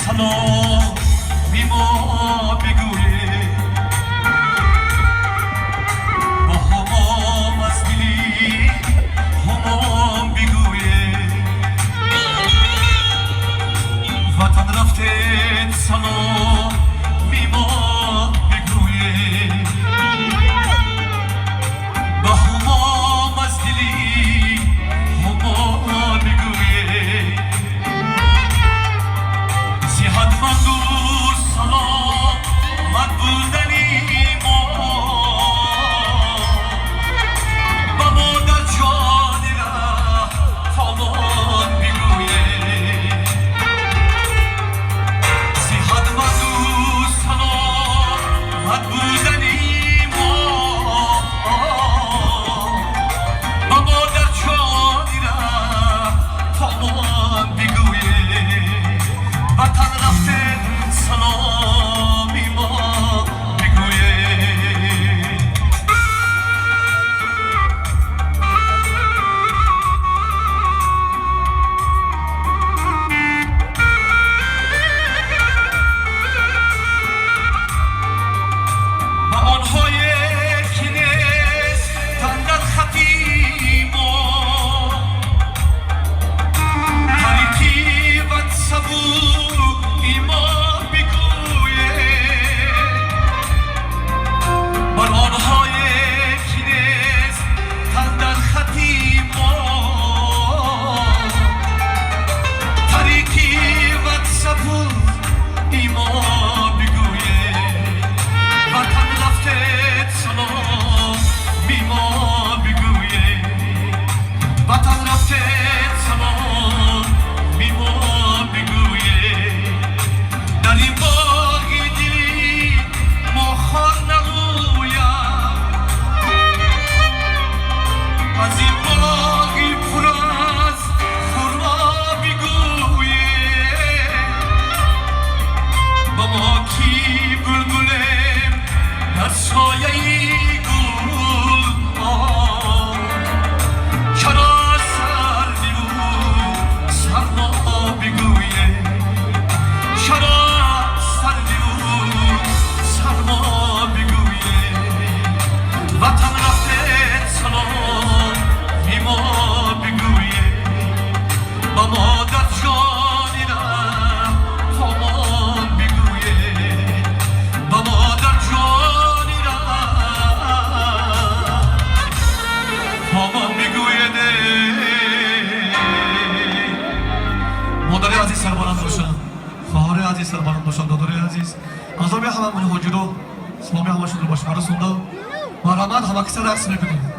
سلام ما بگویه با همام از دلی همام بگویه وطن رفته سلام ما بگویه با همام از دلی همام بگویه صحت من دور سلام من بودنی ما با مادر جانی را فامان بگویه صحت من دور سلام من بودنی ما با مادر جانی را فامان بگویه وطن رفته سلامی ما بگویه با آنهای کنیز تندر خطی ما تاریکی و صبوری ما بگویه بر آنهای کنیز تندر خطی ما تاریکی و صبوری ما بگویه وطن رفته سلام بی ما بگویه وطن رفته سلام بی ما بگویه در این باغ دلی ما خار نرویم از این باغ پر از خرما بگویه با ما کی بلبلم در سایه گل چرا سردی و سرما بگویه چرا سردی و سرما بگویه وطن رفته سلام بی ما بگویه با مادر جانی را فامان بگویه با مادر جانی را فامان بگویه مادر عزیز سربلند باشن خواهر عزیز سربلند باشن دادر عزیز اعضای هممون حجرو سلامی همشون رو باشه مرا سونده و رحمت همه کسی رقص میکنیم